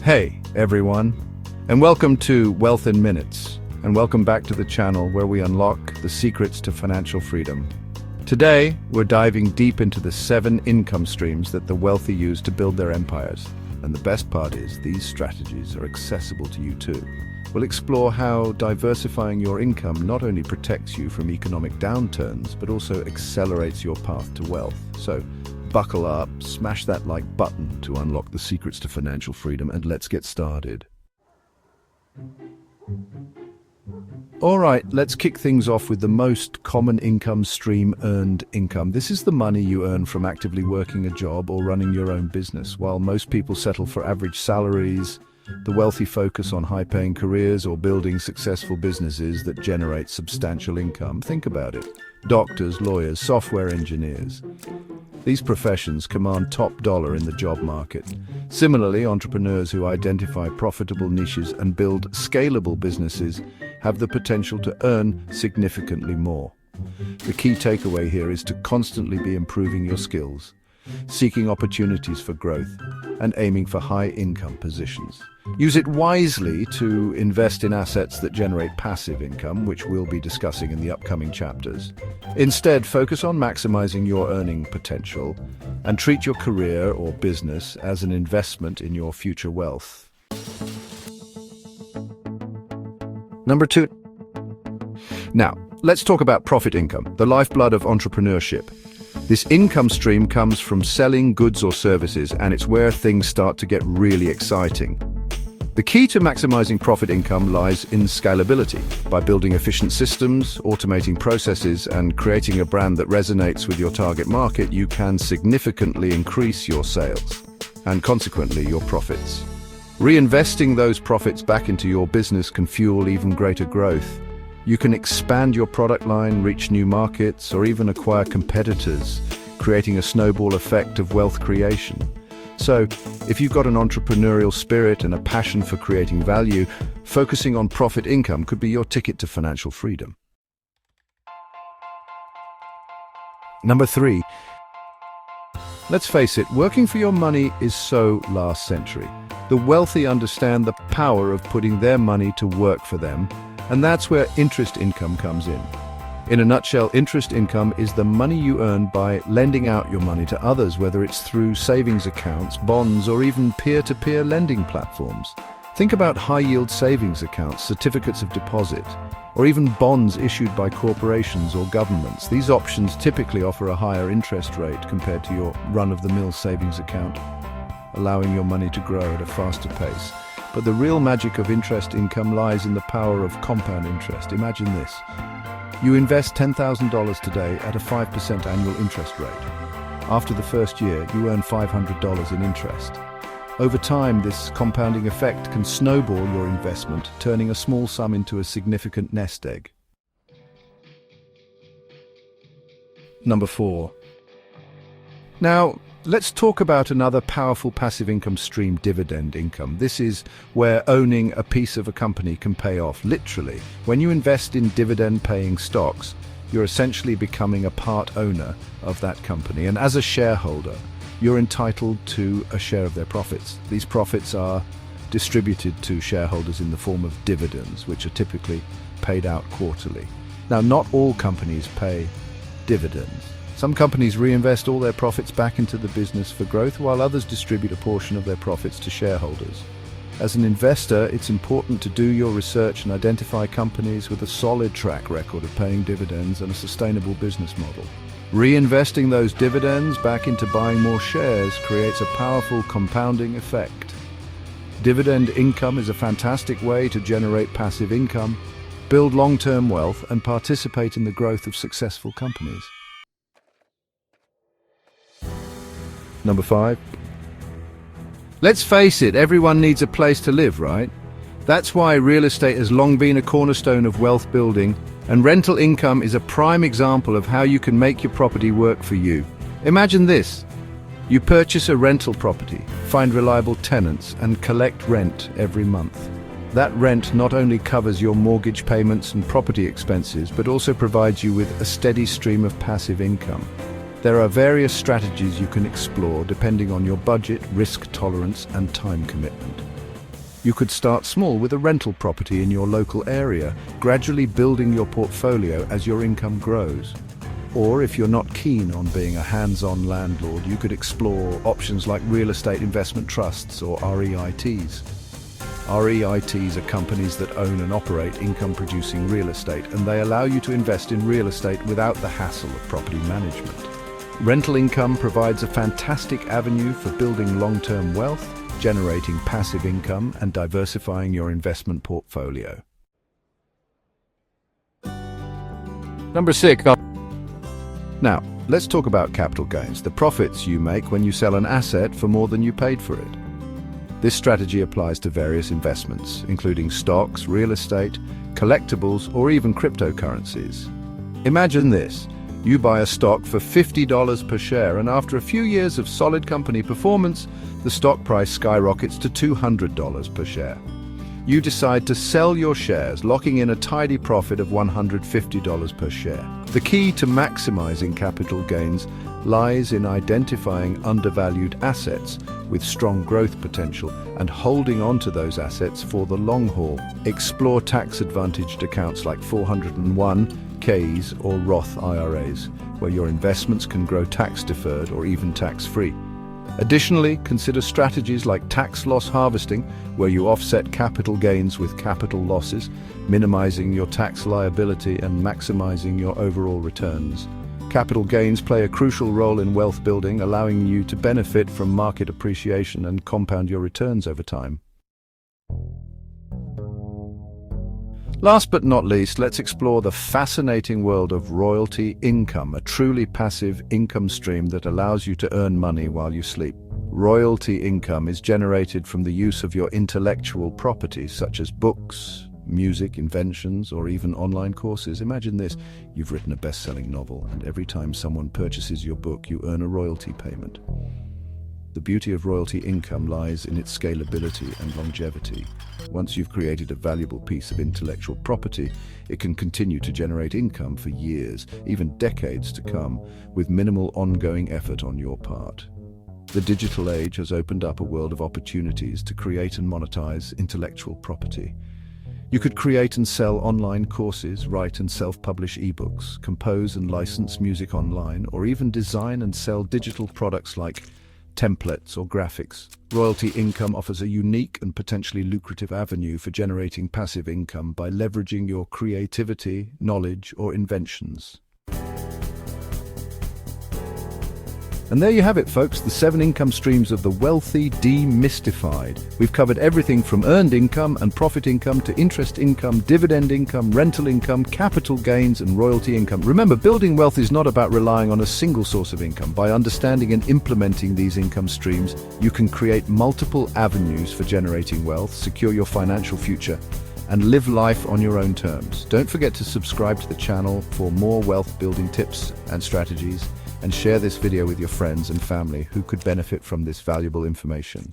Hey, everyone, and welcome to Wealth in Minutes, and welcome back to the channel where we unlock the secrets to financial freedom. Today, we're diving deep into the 7 income streams that the wealthy use to build their empires. And the best part is, these strategies are accessible to you too. We'll explore how diversifying your income not only protects you from economic downturns, but also accelerates your path to wealth. So, buckle up, smash that like button to unlock the secrets to financial freedom, and let's get started. All right, let's kick things off with the most common income stream, earned income. This is the money you earn from actively working a job or running your own business. While most people settle for average salaries, the wealthy focus on high-paying careers or building successful businesses that generate substantial income. Think about it. Doctors, lawyers, software engineers. These professions command top dollar in the job market. Similarly, entrepreneurs who identify profitable niches and build scalable businesses have the potential to earn significantly more. The key takeaway here is to constantly be improving your skills, seeking opportunities for growth, and aiming for high-income positions. Use it wisely to invest in assets that generate passive income, which we'll be discussing in the upcoming chapters. Instead, focus on maximizing your earning potential and treat your career or business as an investment in your future wealth. Number 2. Now, let's talk about profit income, the lifeblood of entrepreneurship. This income stream comes from selling goods or services, and it's where things start to get really exciting. The key to maximizing profit income lies in scalability. By building efficient systems, automating processes, and creating a brand that resonates with your target market, you can significantly increase your sales and consequently your profits. Reinvesting those profits back into your business can fuel even greater growth. You can expand your product line, reach new markets, or even acquire competitors, creating a snowball effect of wealth creation. So, if you've got an entrepreneurial spirit and a passion for creating value, focusing on profit income could be your ticket to financial freedom. Number 3. Let's face it, working for your money is so last century. The wealthy understand the power of putting their money to work for them, and that's where interest income comes in. In a nutshell, interest income is the money you earn by lending out your money to others, whether it's through savings accounts, bonds, or even peer-to-peer lending platforms. Think about high-yield savings accounts, certificates of deposit, or even bonds issued by corporations or governments. These options typically offer a higher interest rate compared to your run-of-the-mill savings account, allowing your money to grow at a faster pace. But the real magic of interest income lies in the power of compound interest. Imagine this. You invest $10,000 today at a 5% annual interest rate. After the first year, you earn $500 in interest. Over time, this compounding effect can snowball your investment, turning a small sum into a significant nest egg. Number 4. Now, let's talk about another powerful passive income stream, dividend income. This is where owning a piece of a company can pay off, literally. When you invest in dividend-paying stocks, you're essentially becoming a part owner of that company. And as a shareholder, you're entitled to a share of their profits. These profits are distributed to shareholders in the form of dividends, which are typically paid out quarterly. Now, not all companies pay dividends. Some companies reinvest all their profits back into the business for growth, while others distribute a portion of their profits to shareholders. As an investor, it's important to do your research and identify companies with a solid track record of paying dividends and a sustainable business model. Reinvesting those dividends back into buying more shares creates a powerful compounding effect. Dividend income is a fantastic way to generate passive income, build long-term wealth, and participate in the growth of successful companies. Number 5. Let's face it, everyone needs a place to live, right? That's why real estate has long been a cornerstone of wealth building, and rental income is a prime example of how you can make your property work for you. Imagine this. You purchase a rental property, find reliable tenants, and collect rent every month. That rent not only covers your mortgage payments and property expenses, but also provides you with a steady stream of passive income. There are various strategies you can explore depending on your budget, risk tolerance, and time commitment. You could start small with a rental property in your local area, gradually building your portfolio as your income grows. Or if you're not keen on being a hands-on landlord, you could explore options like real estate investment trusts or REITs. REITs are companies that own and operate income-producing real estate, and they allow you to invest in real estate without the hassle of property management. Rental income provides a fantastic avenue for building long-term wealth, generating passive income, and diversifying your investment portfolio. Number 6. Now, let's talk about capital gains, the profits you make when you sell an asset for more than you paid for it. This strategy applies to various investments, including stocks, real estate, collectibles, or even cryptocurrencies. Imagine this. You buy a stock for $50 per share, and after a few years of solid company performance, the stock price skyrockets to $200 per share. You decide to sell your shares, locking in a tidy profit of $150 per share. The key to maximizing capital gains lies in identifying undervalued assets with strong growth potential and holding on to those assets for the long haul. Explore tax-advantaged accounts like 401(k)s or Roth IRAs, where your investments can grow tax-deferred or even tax-free. Additionally, consider strategies like tax loss harvesting, where you offset capital gains with capital losses, minimizing your tax liability and maximizing your overall returns. Capital gains play a crucial role in wealth building, allowing you to benefit from market appreciation and compound your returns over time. Last but not least, let's explore the fascinating world of royalty income, a truly passive income stream that allows you to earn money while you sleep. Royalty income is generated from the use of your intellectual property, such as books, music, inventions, or even online courses. Imagine this: you've written a best-selling novel, and every time someone purchases your book, you earn a royalty payment. The beauty of royalty income lies in its scalability and longevity. Once you've created a valuable piece of intellectual property, it can continue to generate income for years, even decades to come, with minimal ongoing effort on your part. The digital age has opened up a world of opportunities to create and monetize intellectual property. You could create and sell online courses, write and self-publish ebooks, compose and license music online, or even design and sell digital products like templates or graphics. Royalty income offers a unique and potentially lucrative avenue for generating passive income by leveraging your creativity, knowledge, or inventions. And there you have it, folks, the 7 income streams of the wealthy demystified. We've covered everything from earned income and profit income to interest income, dividend income, rental income, capital gains, and royalty income. Remember, building wealth is not about relying on a single source of income. By understanding and implementing these income streams, you can create multiple avenues for generating wealth, secure your financial future, and live life on your own terms. Don't forget to subscribe to the channel for more wealth building tips and strategies, and share this video with your friends and family who could benefit from this valuable information.